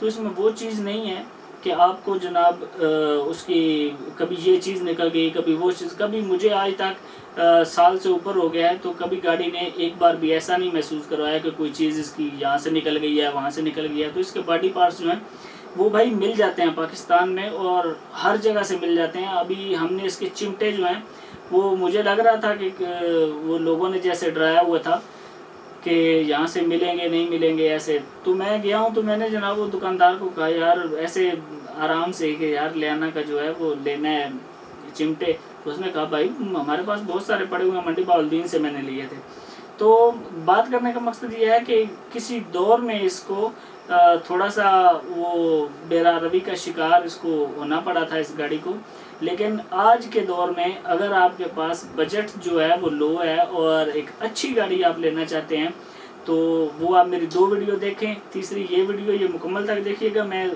تو اس میں وہ چیز نہیں ہے کہ آپ کو جناب اس کی کبھی یہ چیز نکل گئی، کبھی وہ چیز. کبھی مجھے آج تک سال سے اوپر ہو گیا ہے تو کبھی گاڑی نے ایک بار بھی ایسا نہیں محسوس کروایا کہ کوئی چیز اس کی یہاں سے نکل گئی ہے، وہاں سے نکل گئی ہے. تو اس کے باڈی پارٹس جو ہیں وہ بھائی مل جاتے ہیں پاکستان میں، اور ہر جگہ سے مل جاتے ہیں. ابھی ہم نے اس کے چمٹے جو ہیں وہ مجھے لگ رہا تھا کہ وہ لوگوں نے جیسے ڈرایا ہوا تھا کہ یہاں سے ملیں گے نہیں ملیں گے ایسے. تو میں گیا ہوں تو میں نے جناب وہ دکاندار کو کہا یار ایسے آرام سے کہ یار لیانا کا جو ہے وہ لینا ہے چمٹے. تو اس نے کہا بھائی ہمارے پاس بہت سارے پڑے ہوئے ہیں، منڈی بہاؤالدین سے میں نے لیے تھے. تو بات کرنے کا مقصد یہ ہے کہ کسی دور میں اس کو تھوڑا سا وہ بیرا روی کا شکار اس کو ہونا پڑا تھا اس گاڑی کو. لیکن آج کے دور میں اگر آپ کے پاس بجٹ جو ہے وہ لو ہے اور ایک اچھی گاڑی آپ لینا چاہتے ہیں تو وہ آپ میری 2 ویڈیو دیکھیں. تیسری یہ ویڈیو یہ مکمل تک دیکھیے گا. میں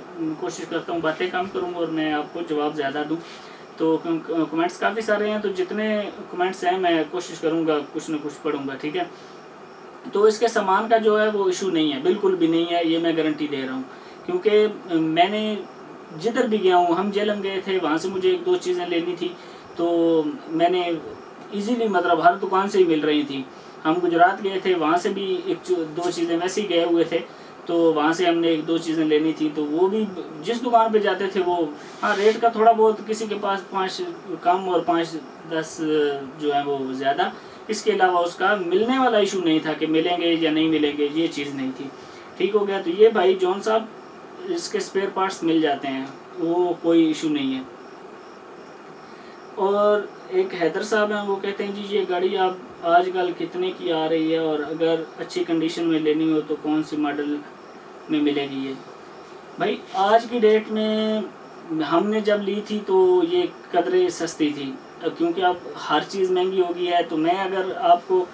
کوشش کرتا ہوں باتیں کم کروں اور میں آپ کو جواب زیادہ دوں. تو کمنٹس کافی سارے ہیں، تو جتنے کمنٹس ہیں میں کوشش کروں گا کچھ نہ کچھ پڑھوں گا، ٹھیک ہے. تو اس کے سامان کا جو ہے وہ ایشو نہیں ہے، بالکل بھی نہیں ہے، یہ میں گارنٹی دے رہا ہوں. کیونکہ میں نے جدھر بھی گیا ہوں، ہم جیلم گئے تھے، وہاں سے مجھے 1-2 چیزیں لینی تھی تو میں نے ایزیلی مطلب ہر دکان سے ہی مل رہی تھی. ہم گجرات گئے تھے، وہاں سے بھی 1-2 چیزیں ویسے ہی گئے ہوئے تھے تو وہاں سے ہم نے 1-2 چیزیں لینی تھی. تو وہ بھی جس دکان پہ جاتے تھے وہ ہاں ریٹ کا تھوڑا بہت کسی کے پاس 5 کم اور 5-10 جو ہے وہ زیادہ. اس کے علاوہ اس کا ملنے والا ایشو نہیں تھا کہ ملیں گے یا نہیں ملیں گے، یہ چیز نہیں تھی. ٹھیک ہو گیا. تو یہ بھائی جون صاحب اس کے اسپیئر پارٹس مل جاتے ہیں، وہ کوئی ایشو نہیں ہے. اور ایک حیدر صاحب ہیں، وہ کہتے ہیں جی یہ گاڑی آپ آج کل کتنے کی آ رہی ہے اور اگر اچھی کنڈیشن میں لینی ہو تو کون سی ماڈل میں ملے گی یہ؟ بھائی آج کی ڈیٹ میں ہم نے جب لی تھی تو یہ قدرے سستی تھی، کیونکہ اب ہر چیز مہنگی ہو گئی ہے. تو میں اگر آپ کو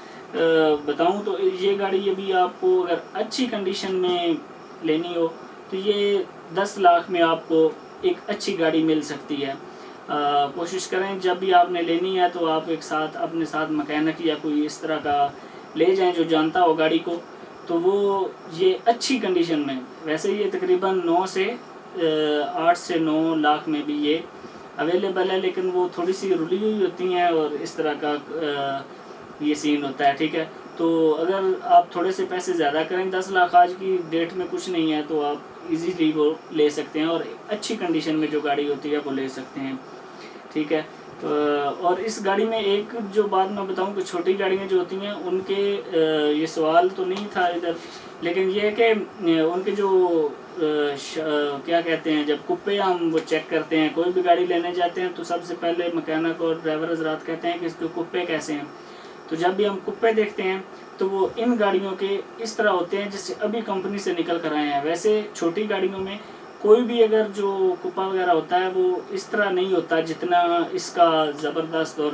بتاؤں تو یہ گاڑی ابھی آپ کو اگر اچھی کنڈیشن میں لینی ہو تو یہ 10 لاکھ میں آپ کو ایک اچھی گاڑی مل سکتی ہے. کوشش کریں جب بھی آپ نے لینی ہے تو آپ ایک ساتھ اپنے ساتھ مکینک یا کوئی اس طرح کا لے جائیں جو جانتا ہو گاڑی کو. تو وہ یہ اچھی کنڈیشن میں، ویسے یہ تقریباً 8 سے 9 لاکھ میں بھی یہ اویلیبل ہے، لیکن وہ تھوڑی سی رلی ہوئی ہوتی ہیں اور اس طرح کا یہ سین ہوتا ہے، ٹھیک ہے. تو اگر آپ تھوڑے سے پیسے زیادہ کریں، 10 لاکھ آج کی ڈیٹ میں کچھ نہیں ہے، تو آپ ایزیلی وہ لے سکتے ہیں اور اچھی کنڈیشن میں جو گاڑی ہوتی ہے وہ لے سکتے ہیں، ٹھیک ہے. اور اس گاڑی میں ایک جو بات میں بتاؤں کہ چھوٹی گاڑیاں جو ہوتی ہیں ان کے یہ سوال تو نہیں تھا ادھر، لیکن یہ کہ ان کے جو کیا کہتے ہیں جب کپے ہم وہ چیک کرتے ہیں، کوئی بھی گاڑی لینے جاتے ہیں تو سب سے پہلے مکینک اور ڈرائیور حضرات کہتے ہیں کہ اس کے کپے کیسے ہیں. تو جب بھی ہم کپے دیکھتے ہیں تو وہ ان گاڑیوں کے اس طرح ہوتے ہیں جس سے ابھی کمپنی سے نکل کر آئے ہیں. ویسے چھوٹی گاڑیوں میں کوئی بھی اگر جو کپا وغیرہ ہوتا ہے وہ اس طرح نہیں ہوتا جتنا اس کا زبردست. اور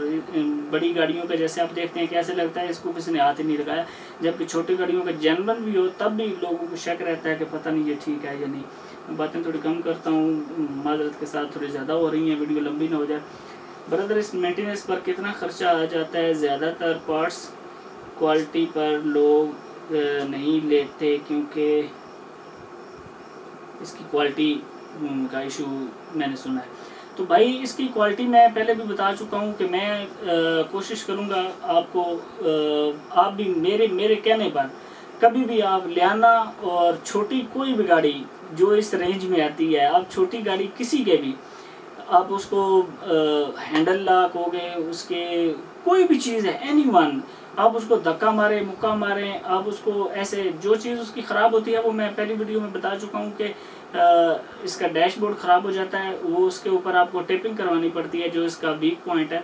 بڑی گاڑیوں کا جیسے آپ دیکھتے ہیں کہ ایسے لگتا ہے اس کو کسی نے ہاتھ ہی نہیں لگایا، جبکہ چھوٹی گاڑیوں کا جنرل بھی ہو تب بھی لوگوں کو شک رہتا ہے کہ پتہ نہیں یہ ٹھیک ہے یا نہیں. باتیں تھوڑی کم کرتا ہوں معذرت کے ساتھ، تھوڑی زیادہ ہو رہی ہیں، ویڈیو لمبی نہ ہو جائے. برادر اس مینٹیننس پر کتنا خرچہ آ جاتا ہے؟ زیادہ تر پارٹس کوالٹی پر لوگ نہیں لیتے کیونکہ اس کی کوالٹی کا ایشو میں نے سنا ہے. تو بھائی اس کی کوالٹی میں پہلے بھی بتا چکا ہوں کہ میں کوشش کروں گا آپ کو آپ بھی میرے کہنے پر کبھی بھی آپ لیانا اور چھوٹی کوئی بھی گاڑی جو اس رینج میں آتی ہے، آپ چھوٹی گاڑی کسی کے بھی آپ اس کو ہینڈل لاک ہو گئے، اس کے کوئی بھی چیز ہے اینی ون، آپ اس کو دھکا ماریں مکہ ماریں، آپ اس کو ایسے جو چیز اس کی خراب ہوتی ہے وہ میں پہلی ویڈیو میں بتا چکا ہوں کہ اس کا ڈیش بورڈ خراب ہو جاتا ہے، وہ اس کے اوپر آپ کو ٹیپنگ کروانی پڑتی ہے جو اس کا ویک پوائنٹ ہے.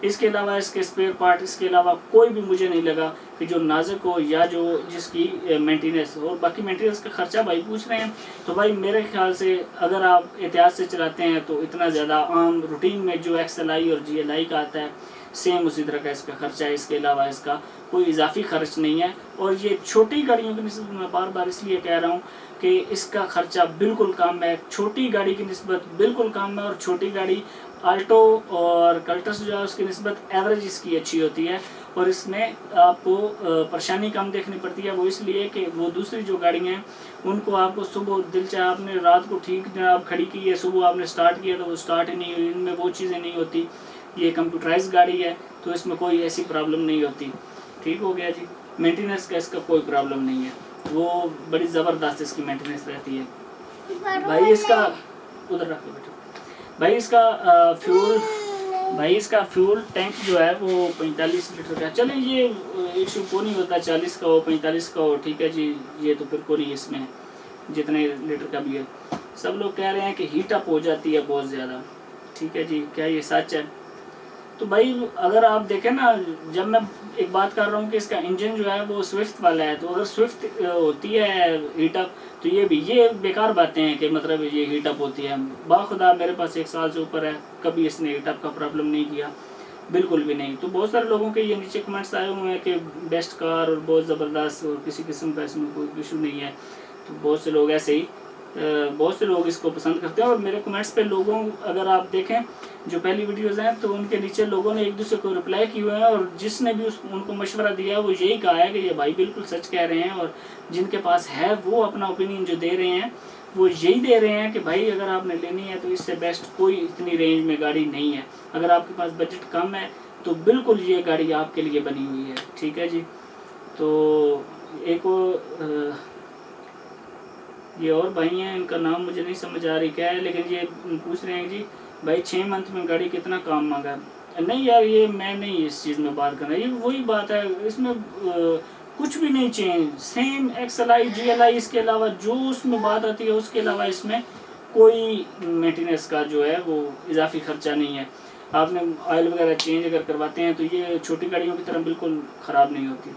اس کے علاوہ اس کے اسپیئر پارٹ اس کے علاوہ کوئی بھی مجھے نہیں لگا کہ جو نازک ہو یا جو جس کی مینٹیننس ہو. اور باقی مینٹیننس کا خرچہ بھائی پوچھ رہے ہیں تو بھائی میرے خیال سے اگر آپ احتیاط سے چلاتے ہیں تو اتنا زیادہ عام روٹین میں جو ایکس ایل آئی اور جی ایل آئی کا آتا ہے سیم اسی طرح کا اس کا خرچہ ہے. اس کے علاوہ اس کا کوئی اضافی خرچ نہیں ہے. اور یہ چھوٹی گاڑیوں کی نسبت میں بار بار اس لیے کہہ رہا ہوں کہ اس کا خرچہ بالکل کم ہے، چھوٹی گاڑی کی نسبت بالکل کم ہے. اور چھوٹی گاڑی آلٹو اور کلٹس جو ہے اس کی نسبت ایوریج اس کی اچھی ہوتی ہے. اور اس میں آپ کو پریشانی کم دیکھنی پڑتی ہے. وہ اس لیے کہ وہ دوسری جو گاڑیاں ہیں ان کو آپ کو صبح دل چاہے آپ نے رات کو ٹھیک آپ کھڑی کی ہے, صبح آپ نے سٹارٹ کیا تو وہ سٹارٹ ہی نہیں ہوئی. ان میں وہ چیزیں نہیں ہوتی. یہ کمپیوٹرائز گاڑی ہے تو اس میں کوئی ایسی پرابلم نہیں ہوتی. ٹھیک ہو گیا جی. مینٹیننس کا اس کا کوئی پرابلم نہیں ہے, وہ بڑی زبردست اس کی مینٹیننس رہتی ہے. بھائی اس کا ادھر رکھ دو بیٹا. بھائی اس کا فیول ٹینک جو ہے وہ 45 لیٹر کا. چلیں یہ ایشو کو نہیں ہوتا 40 کا ہو 45 کا ہو, ٹھیک ہے جی. یہ تو پھر کوئی اس میں جتنے لیٹر کا بھی ہے. سب لوگ کہہ رہے ہیں کہ ہیٹ اپ ہو جاتی ہے بہت زیادہ. ٹھیک ہے جی, کیا یہ سچ ہے؟ تو بھائی اگر آپ دیکھیں نا, جب میں ایک بات کر رہا ہوں کہ اس کا انجن جو ہے وہ سوئفٹ والا ہے, تو اگر سوئفٹ ہوتی ہے ہیٹ اپ تو یہ بیکار باتیں ہیں کہ مطلب یہ ہیٹ اپ ہوتی ہے. باخدا میرے پاس 1 سال سے اوپر ہے, کبھی اس نے ہیٹ اپ کا پرابلم نہیں کیا, بالکل بھی نہیں. تو بہت سارے لوگوں کے یہ نیچے کمنٹس آئے ہوئے ہیں کہ بیسٹ کار اور بہت زبردست اور کسی قسم کا اس میں کوئی ایشو نہیں ہے. تو بہت سے لوگ ایسے ہی بہت سے لوگ اس کو پسند کرتے ہیں. اور میرے کمنٹس پہ لوگوں اگر آپ دیکھیں جو پہلی ویڈیوز ہیں تو ان کے نیچے لوگوں نے ایک دوسرے کو رپلائی کیے ہوئے ہیں, اور جس نے بھی ان کو مشورہ دیا وہ یہی کہا ہے کہ یہ بھائی بالکل سچ کہہ رہے ہیں. اور جن کے پاس ہے وہ اپنا اوپینین جو دے رہے ہیں وہ یہی دے رہے ہیں کہ بھائی اگر آپ نے لینی ہے تو اس سے بیسٹ کوئی اتنی رینج میں گاڑی نہیں ہے. اگر آپ کے پاس بجٹ کم ہے تو بالکل یہ گاڑی آپ کے لیے بنی ہوئی ہے. ٹھیک ہے جی. تو ایک یہ اور بھائی ہیں, ان کا نام مجھے نہیں سمجھ آ رہی کیا ہے, لیکن یہ پوچھ رہے ہیں جی بھائی 6 منتھ میں گاڑی کتنا کام مانگا. نہیں یار, یہ میں نہیں اس چیز میں بات کر رہا. یہ وہی بات ہے, اس میں کچھ بھی نہیں چینج, سیم XLI GLI, اس کے علاوہ جو اس میں بات آتی ہے اس کے علاوہ اس میں کوئی مینٹیننس کا جو ہے وہ اضافی خرچہ نہیں ہے. آپ نے آئل وغیرہ چینج اگر کرواتے ہیں تو یہ چھوٹی گاڑیوں کی طرح بالکل خراب نہیں ہوتی.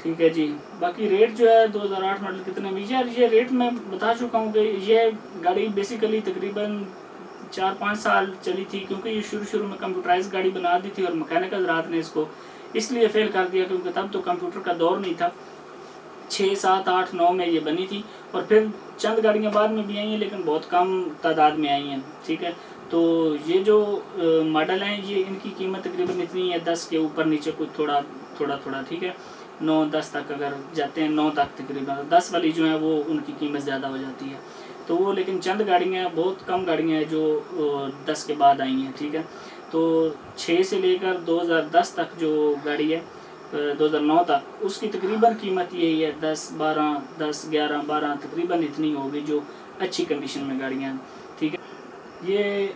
ٹھیک ہے جی. باقی ریٹ جو ہے 2008 ماڈل کتنے میں, یار یہ ریٹ میں بتا چکا ہوں کہ یہ گاڑی بیسیکلی تقریباً 4-5 سال چلی تھی, کیونکہ یہ شروع میں کمپیوٹرائز گاڑی بنا دی تھی اور مکینیکل رات نے اس کو اس لیے فیل کر دیا کیونکہ تب تو کمپیوٹر کا دور نہیں تھا. 6, 7, 8, 9 میں یہ بنی تھی, اور پھر چند گاڑیاں بعد میں بھی آئی ہیں لیکن بہت کم تعداد میں آئی ہیں. ٹھیک ہے. تو یہ جو ماڈل ہیں یہ ان کی قیمت تقریباً اتنی ہے 10 کے اوپر نیچے کچھ تھوڑا. ٹھیک ہے. 9-10 تک اگر جاتے ہیں, 9 تک تقریباً. 10 والی جو ہیں وہ ان کی قیمت زیادہ ہو جاتی ہے. تو وہ لیکن چند گاڑیاں ہیں, بہت کم گاڑیاں ہیں جو 10 کے بعد آئی ہیں. ٹھیک ہے. تو 6 سے لے کر 2010 تک جو گاڑی ہے 2009 تک, اس کی تقریباً قیمت یہی ہے 10-11 تقریباً اتنی ہوگی جو اچھی کنڈیشن میں گاڑیاں ہیں. ٹھیک ہے. یہ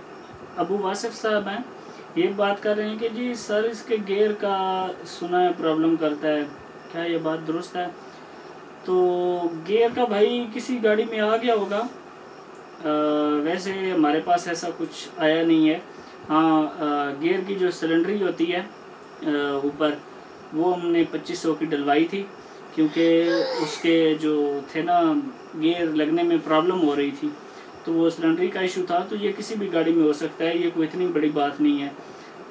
ابو واصف صاحب ہیں, یہ بات کر رہے ہیں کہ جی سر اس کے گیئر کا سنا ہے پرابلم کرتا ہے, کیا یہ بات درست ہے؟ تو گیئر کا بھائی کسی گاڑی میں آ گیا ہوگا, ویسے ہمارے پاس ایسا کچھ آیا نہیں ہے. ہاں, گیئر کی جو سلنڈری ہوتی ہے اوپر, وہ ہم نے 2500 کی ڈلوائی تھی, کیونکہ اس کے جو تھے نا گیئر لگنے میں پرابلم ہو رہی تھی, تو وہ سلنڈری کا ایشو تھا. تو یہ کسی بھی گاڑی میں ہو سکتا ہے, یہ کوئی اتنی بڑی بات نہیں ہے.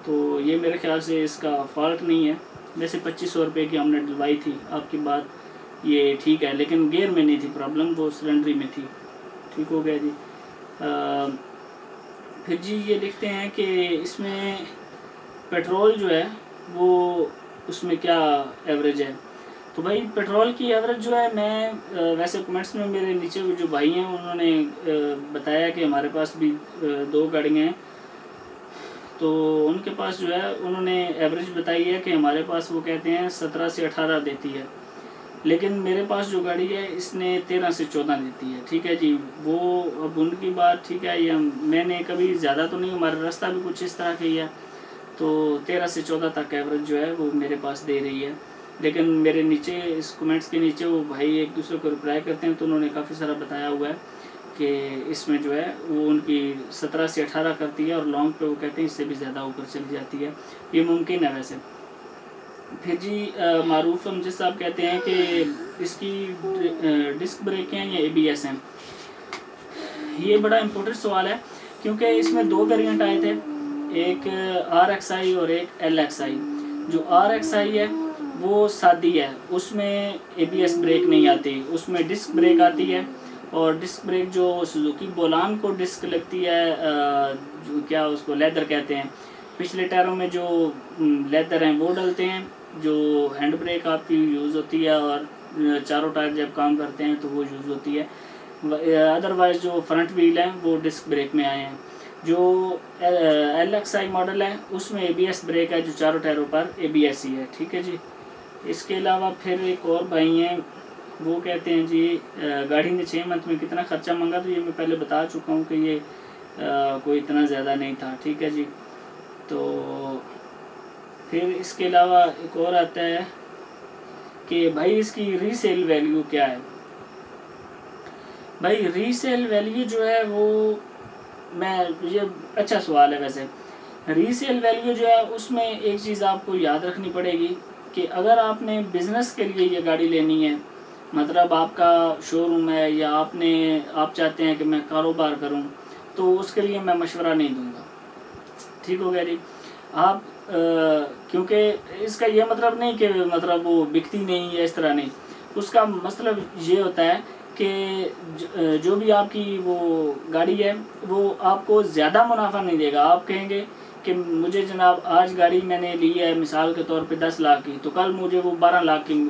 تو یہ میرے خیال سے اس کا فالٹ نہیں ہے. ویسے 2500 روپے کی ہم نے ڈلوائی تھی, آپ کی بات یہ ٹھیک ہے, لیکن گیئر میں نہیں تھی پرابلم, وہ سلنڈری میں تھی. ٹھیک ہو گیا جی. پھر جی یہ لکھتے ہیں کہ اس میں پیٹرول جو ہے وہ اس میں کیا ایوریج ہے. تو بھائی پیٹرول کی ایوریج جو ہے, میں ویسے کمنٹس میں میرے نیچے جو بھائی ہیں انہوں نے بتایا کہ ہمارے پاس بھی 2 گاڑیاں ہیں, تو ان کے پاس جو ہے انہوں نے ایوریج بتائی ہے کہ ہمارے پاس وہ کہتے ہیں 17 سے 18 دیتی ہے, لیکن میرے پاس جو گاڑی ہے اس نے 13 سے 14 دیتی ہے. ٹھیک ہے جی. وہ اب ان کی بات ٹھیک ہے, یہ میں نے کبھی زیادہ تو نہیں, ہمارا راستہ بھی کچھ اس طرح کا ہی ہے, تو 13 سے 14 تک ایوریج جو ہے وہ میرے پاس دے رہی ہے. لیکن میرے نیچے اس کمنٹس کے نیچے وہ بھائی ایک دوسرے کو رپلائی کرتے ہیں, تو انہوں نے کافی سارا بتایا ہوا ہے کہ اس میں جو ہے وہ ان کی 17 سے 18 کرتی ہے, اور لانگ پہ وہ کہتے ہیں اس سے بھی زیادہ اوپر چلی جاتی ہے. یہ ممکن ہے ویسے. پھر جی معروف امجد صاحب کہتے ہیں کہ اس کی ڈسک بریک ہیں یا ABS ہیں. یہ بڑا امپورٹنٹ سوال ہے, کیونکہ اس میں 2 ویریئنٹ آئے تھے, ایک RXI اور ایک LXI. جو RXI ہے وہ سادی ہے, اس میں ABS بریک نہیں آتی, اس میں ڈسک بریک آتی ہے. اور ڈسک بریک جو سوزوکی بولان کو ڈسک لگتی ہے, جو کیا اس کو لیدر کہتے ہیں, پچھلے ٹائروں میں جو لیدر ہیں وہ ڈلتے ہیں، جو ہینڈ بریک آپ کی یوز ہوتی ہے اور چاروں ٹائر جب کام کرتے ہیں تو وہ یوز ہوتی ہے۔ ادروائز جو فرنٹ ویل ہیں وہ ڈسک بریک میں آئے ہیں۔ جو LXi ماڈل ہے اس میں ABS بریک ہے، جو چاروں ٹائروں پر ABS ہی ہے، ٹھیک ہے جی۔ اس کے علاوہ پھر ایک اور بھائی ہیں، وہ کہتے ہیں جی گاڑی نے 6 منتھ میں کتنا خرچہ مانگا، تو یہ میں پہلے بتا چکا ہوں کہ یہ کوئی اتنا زیادہ نہیں تھا، ٹھیک ہے جی۔ تو پھر اس کے علاوہ ایک اور آتا ہے کہ بھائی اس کی ری سیل ویلیو کیا ہے۔ بھائی ری سیل ویلیو جو ہے وہ یہ اچھا سوال ہے ویسے۔ ری سیل ویلیو جو ہے اس میں ایک چیز آپ کو یاد رکھنی پڑے گی کہ اگر آپ نے بزنس کے لیے یہ گاڑی لینی ہے، مطلب آپ کا شو روم ہے یا آپ چاہتے ہیں کہ میں کاروبار کروں، تو اس کے لیے میں مشورہ نہیں دوں گا، ٹھیک ہو گیا جی۔ آپ کیونکہ اس کا یہ مطلب نہیں کہ مطلب وہ بکتی نہیں ہے، اس طرح نہیں، اس کا مطلب یہ ہوتا ہے کہ جو بھی آپ کی وہ گاڑی ہے وہ آپ کو زیادہ منافع نہیں دے گا۔ آپ کہیں گے کہ مجھے جناب آج گاڑی میں نے لی ہے مثال کے طور پہ 10 لاکھ کی، تو کل مجھے وہ 12 لاکھ کی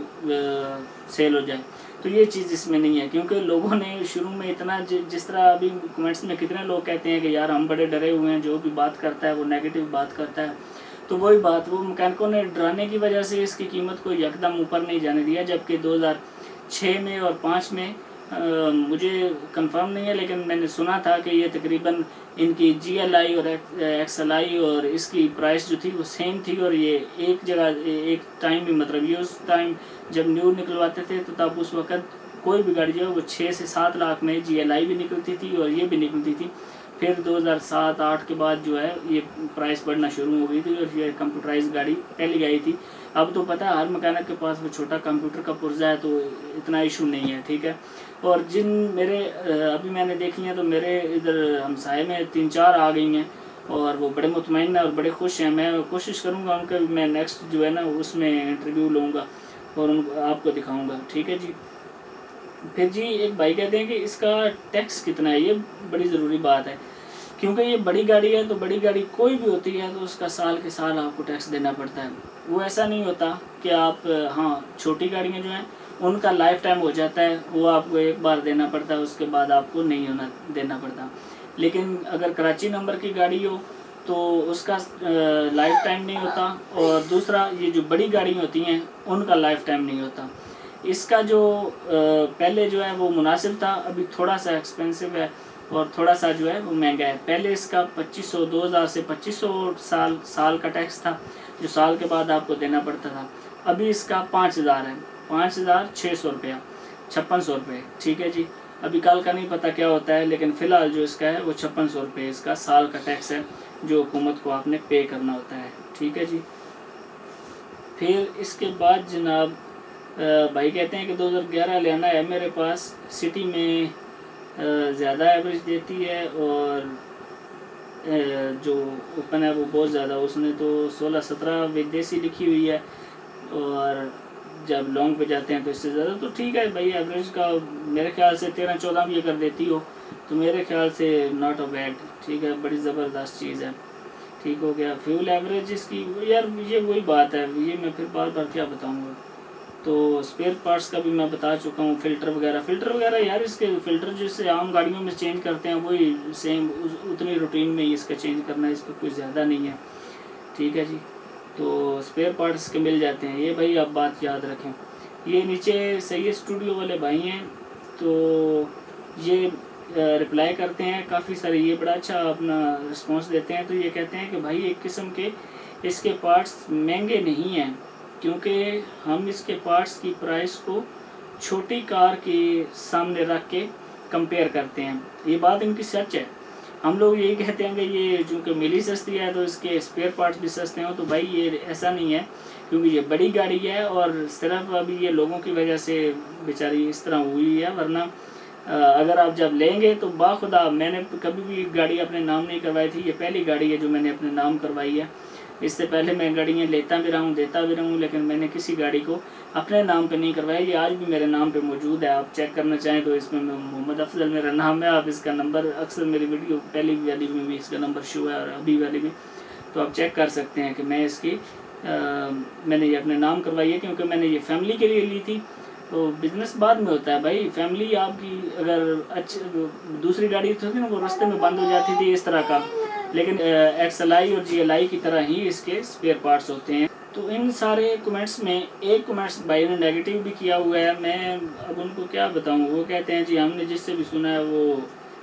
سیل ہو جائے، تو یہ چیز اس میں نہیں ہے، کیونکہ لوگوں نے شروع میں اتنا جس طرح ابھی کمنٹس میں کتنے لوگ کہتے ہیں کہ یار ہم بڑے ڈرے ہوئے ہیں، جو بھی بات کرتا ہے وہ نیگیٹو بات کرتا ہے، تو وہی بات، وہ مکینکوں نے ڈرانے کی وجہ سے اس کی قیمت کو یکدم اوپر نہیں جانے دیا، جبکہ 2006 میں اور 2005 میں مجھے کنفرم نہیں ہے لیکن میں نے سنا تھا کہ یہ تقریباً ان کی GLI اور XLI اور اس کی پرائس جو تھی وہ سیم تھی، اور یہ ایک جگہ ایک ٹائم بھی مطلب یہ اس ٹائم جب نیو نکلواتے تھے تو تب اس وقت کوئی بھی گاڑی جو ہے وہ 6 سے 7 لاکھ میں GLI بھی نکلتی تھی اور یہ بھی نکلتی تھی۔ پھر 2007-08 کے بعد جو ہے یہ پرائس بڑھنا شروع ہو گئی تھی اور یہ کمپیوٹرائز گاڑی پہلی آئی تھی۔ اب تو پتہ ہے ہر مکینک کے پاس وہ چھوٹا کمپیوٹر کا پرزہ ہے تو اتنا ایشو نہیں ہے، ٹھیک ہے۔ اور جن میرے ابھی میں نے دیکھی ہیں تو میرے ادھر ہمسائے میں 3-4 آ گئی ہیں اور وہ بڑے مطمئن ہیں اور بڑے خوش ہیں۔ میں کوشش کروں گا ان کے میں نیکسٹ جو ہے نا اس میں انٹرویو لوں گا اور ان کو آپ کو دکھاؤں گا، ٹھیک ہے جی۔ پھر جی ایک بھائی کہتے ہیں کہ اس کا ٹیکس کتنا ہے، یہ بڑی ضروری بات ہے، کیونکہ یہ بڑی گاڑی ہے تو بڑی گاڑی کوئی بھی ہوتی ہے تو اس کا سال کے سال آپ کو ٹیکس دینا پڑتا ہے۔ وہ ایسا نہیں ہوتا کہ آپ چھوٹی گاڑیاں جو ہیں ان کا لائف ٹائم ہو جاتا ہے، وہ آپ کو ایک بار دینا پڑتا ہے، اس کے بعد آپ کو نہیں دینا پڑتا۔ لیکن اگر کراچی نمبر کی گاڑی ہو تو اس کا لائف ٹائم نہیں ہوتا، اور دوسرا یہ جو بڑی گاڑی ہوتی ہیں ان کا لائف ٹائم نہیں ہوتا۔ اس کا جو پہلے جو ہے وہ مناسب تھا، ابھی تھوڑا سا ایکسپینسو ہے اور تھوڑا سا جو ہے وہ مہنگا ہے۔ پہلے اس کا 2000 سے 2500 سال کا ٹیکس تھا، جو سال کے بعد آپ کو دینا پڑتا تھا۔ ابھی اس کا 5000 ہے، 5600 روپیہ، 5600 روپے، ٹھیک ہے جی۔ ابھی کل کا نہیں پتہ کیا ہوتا ہے، لیکن فی الحال جو اس کا ہے وہ 5600 روپے اس کا سال کا ٹیکس ہے جو حکومت کو آپ نے پے کرنا ہوتا ہے، ٹھیک ہے جی۔ پھر اس کے بعد جناب بھائی کہتے ہیں کہ 2011 لینا ہے میرے پاس، سٹی میں زیادہ ایوریج دیتی ہے اور جو اوپن ہے وہ بہت زیادہ، اس نے تو 16-17 ودیسی لکھی ہوئی ہے، اور جب لانگ پہ جاتے ہیں تو اس سے زیادہ، تو ٹھیک ہے بھائی ایوریج کا میرے خیال سے 13-14 بھی اگر دیتی ہو تو میرے خیال سے ناٹ اے بیڈ، ٹھیک ہے، بڑی زبردست چیز ہے، ٹھیک ہو گیا۔ فیول ایوریج اس کی یار یہ وہی بات ہے، یہ میں پھر بار بار کیا بتاؤں گا۔ تو اسپیئر پارٹس کا بھی میں بتا چکا ہوں، فلٹر وغیرہ یار اس کے فلٹر جیسے عام گاڑیوں میں چینج کرتے ہیں وہی سیم اتنی روٹین میں ہی اس کا چینج کرنا ہے، اس کا کوئی زیادہ نہیں ہے، ٹھیک ہے جی۔ تو اسپیئر پارٹس کے مل جاتے ہیں، یہ بھائی آپ بات یاد رکھیں۔ یہ نیچے سید اسٹوڈیو والے بھائی ہیں تو یہ رپلائی کرتے ہیں کافی سارے، یہ بڑا اچھا اپنا رسپانس دیتے ہیں، تو یہ کہتے ہیں کہ بھائی ایک قسم کے اس کے پارٹس مہنگے نہیں ہیں، کیونکہ ہم اس کے پارٹس کی پرائس کو چھوٹی کار کے سامنے رکھ کے کمپیئر کرتے ہیں، یہ بات ان کی سچ ہے۔ ہم لوگ یہی کہتے ہیں کہ یہ چونکہ ملی سستی ہے تو اس کے اسپیئر پارٹس بھی سستے ہوں، تو بھائی یہ ایسا نہیں ہے، کیونکہ یہ بڑی گاڑی ہے اور صرف ابھی یہ لوگوں کی وجہ سے بیچاری اس طرح ہوئی ہے، ورنہ اگر آپ جب لیں گے تو باخدا، میں نے کبھی بھی گاڑی اپنے نام نہیں کروائی تھی، یہ پہلی گاڑی ہے جو میں نے اپنے نام کروائی ہے۔ اس سے پہلے میں گاڑیاں لیتا بھی رہا ہوں، دیتا بھی رہا ہوں، لیکن میں نے کسی گاڑی کو اپنے نام پہ نہیں کروایا، یہ آج بھی میرے نام پہ موجود ہے، آپ چیک کرنا چاہیں تو اس میں محمد افضل میرا نام ہے، آپ اس کا نمبر اکثر میری ویڈیو پہلی والی میں بھی اس کا نمبر شو ہے اور ابھی والی بھی، تو آپ چیک کر سکتے ہیں کہ میں اس کی میں نے یہ اپنے نام کروائی ہے، کیونکہ میں نے یہ فیملی کے لیے لی تھی۔ تو بزنس بعد میں ہوتا ہے بھائی، فیملی آپ کی اگر دوسری گاڑی تھی نا وہ رستے میں بند ہو جاتی تھی اس طرح کا، لیکن ایکس ایل آئی اور جی ایل آئی کی طرح ہی اس کے اسپیئر پارٹس ہوتے ہیں۔ تو ان سارے کمنٹس میں ایک کمنٹس بھائی نے نیگیٹو بھی کیا ہوا ہے، میں اب ان کو کیا بتاؤں، وہ کہتے ہیں جی ہم نے جس سے بھی سنا ہے وہ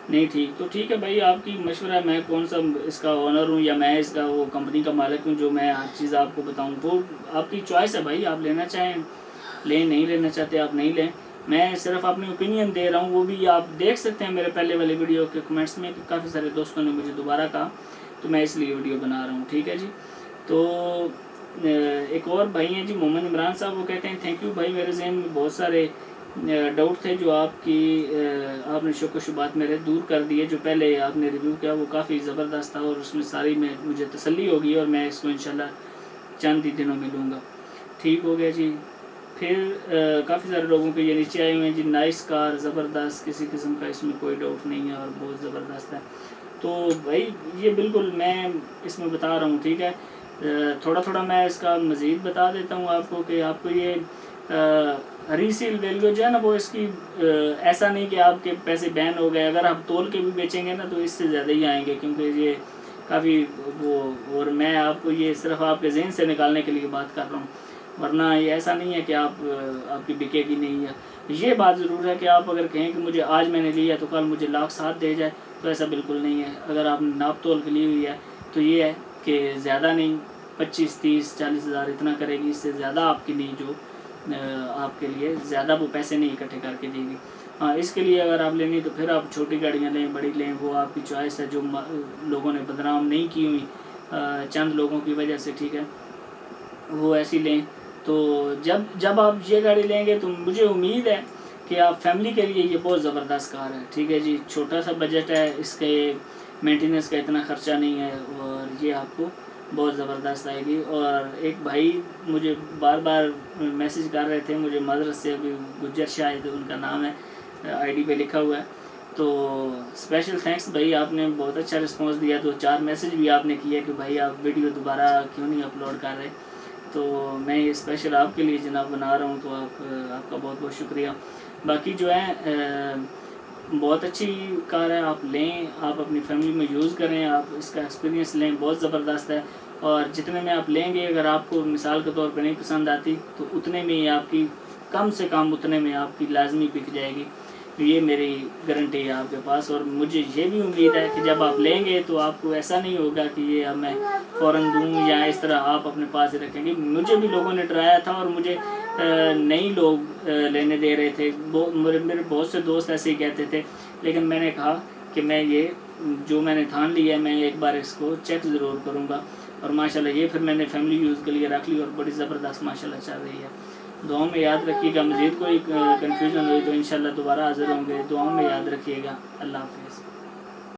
نہیں ٹھیک۔ تو ٹھیک ہے بھائی، آپ کی مشورہ ہے، میں کون سا اس کا اونر ہوں یا میں اس کا وہ کمپنی کا مالک ہوں جو میں ہر چیز آپ کو بتاؤں؟ وہ آپ کی چوائس ہے بھائی، آپ لینا چاہیں لیں، نہیں لینا چاہتے آپ نہیں لیں، میں صرف اپنی اوپینین دے رہا ہوں۔ وہ بھی آپ دیکھ سکتے ہیں میرے پہلے والے ویڈیو کے کمنٹس میں، کافی سارے دوستوں نے مجھے دوبارہ کہا، تو میں اس لیے ویڈیو بنا رہا ہوں، ٹھیک ہے جی۔ تو ایک اور بھائی ہیں جی محمد عمران صاحب، وہ کہتے ہیں تھینک یو بھائی، میرے ذہن میں بہت سارے ڈاؤٹ تھے جو آپ نے شک و شبہات میرے دور کر دیے۔ جو پہلے آپ نے ریویو کیا وہ کافی زبردست تھا اور اس میں ساری مجھے تسلی ہوگی، اور میں اس کو انشاءاللہ چند ہی دنوں میں لوں گا، ٹھیک ہو گیا جی۔ پھر کافی سارے لوگوں کے یہ نیچے آئے ہوئے ہیں جی، نائس کار، زبردست، کسی قسم کا اس میں کوئی ڈاؤٹ نہیں ہے اور بہت زبردست ہے۔ تو بھائی یہ بالکل میں اس میں بتا رہا ہوں، ٹھیک ہے، تھوڑا تھوڑا میں اس کا مزید بتا دیتا ہوں آپ کو کہ آپ کو یہ ریسیل ویلیو جو ہے نا وہ اس کی ایسا نہیں کہ آپ کے پیسے بین ہو گئے، اگر آپ تول کے بھی بیچیں گے نا تو اس سے زیادہ ہی آئیں گے، کیونکہ یہ کافی وہ، اور میں آپ کو یہ صرف آپ کے ذہن سے نکالنے کے لیے بات کر رہا ہوں، ورنہ یہ ایسا نہیں ہے کہ آپ کی بکے گی نہیں ہے۔ یہ بات ضرور ہے کہ آپ اگر کہیں کہ مجھے آج میں نے لیا تو کل مجھے 1,07,000 دے جائے، تو ایسا بالکل نہیں ہے۔ اگر آپ نے ناپ تول کے لی ہوئی ہے تو یہ ہے کہ زیادہ نہیں، 25, 30, 40 ہزار اتنا کرے گی، اس سے زیادہ آپ کے لیے جو آپ کے لیے زیادہ وہ پیسے نہیں اکٹھے کر کے دے گی۔ ہاں، اس کے لیے اگر آپ لینی تو پھر آپ چھوٹی گاڑیاں لیں، بڑی لیں، وہ آپ کی چوائس ہے، جو لوگوں نے بدنام نہیں کی ہوئی چند لوگوں کی وجہ سے، ٹھیک ہے، وہ ایسی لیں۔ تو جب آپ یہ گاڑی لیں گے تو مجھے امید ہے کہ آپ فیملی کے لیے یہ بہت زبردست کار ہے، ٹھیک ہے جی۔ چھوٹا سا بجٹ ہے، اس کے مینٹیننس کا اتنا خرچہ نہیں ہے، اور یہ آپ کو بہت زبردست آئے گی۔ اور ایک بھائی مجھے بار بار میسیج کر رہے تھے، مجھے معذرت سے، ابھی گجر شاید ان کا نام ہے، آئی ڈی پہ لکھا ہوا ہے، تو اسپیشل تھینکس بھائی، آپ نے بہت اچھا رسپانس دیا، 2-4 میسیج بھی آپ نے کیے کہ بھائی آپ ویڈیو دوبارہ کیوں نہیں اپلوڈ کر رہے، تو میں یہ اسپیشل آپ کے لیے جناب بنا رہا ہوں، تو آپ کا بہت بہت شکریہ۔ باقی جو ہے بہت اچھی کار ہے، آپ لیں، آپ اپنی فیملی میں یوز کریں، آپ اس کا ایکسپیرینس لیں، بہت زبردست ہے۔ اور جتنے میں آپ لیں گے، اگر آپ کو مثال کے طور پہ نہیں پسند آتی تو اتنے میں ہی آپ کی، کم سے کم اتنے میں آپ کی لازمی بک جائے گی، یہ میری گارنٹی ہے آپ کے پاس۔ اور مجھے یہ بھی امید ہے کہ جب آپ لیں گے تو آپ کو ایسا نہیں ہوگا کہ یہ اب میں فوراً دوں یا اس طرح آپ اپنے پاس ہی رکھیں گے۔ مجھے بھی لوگوں نے ڈرایا تھا اور مجھے نئی لوگ لینے دے رہے تھے، میرے بہت سے دوست ایسے ہی کہتے تھے، لیکن میں نے کہا کہ میں یہ جو میں نے ٹھان لیا ہے، میں ایک بار اس کو چیک ضرور کروں گا، اور ماشاءاللہ یہ پھر میں نے فیملی یوز کے لیے رکھ لی اور بڑی زبردست ماشاءاللہ چل رہی ہے۔ دعاؤں میں یاد رکھیے گا، مزید کوئی کنفیوژن ہوئی تو انشاءاللہ دوبارہ حاضر ہوں گے، دعاؤں میں یاد رکھیے گا۔ اللہ حافظ۔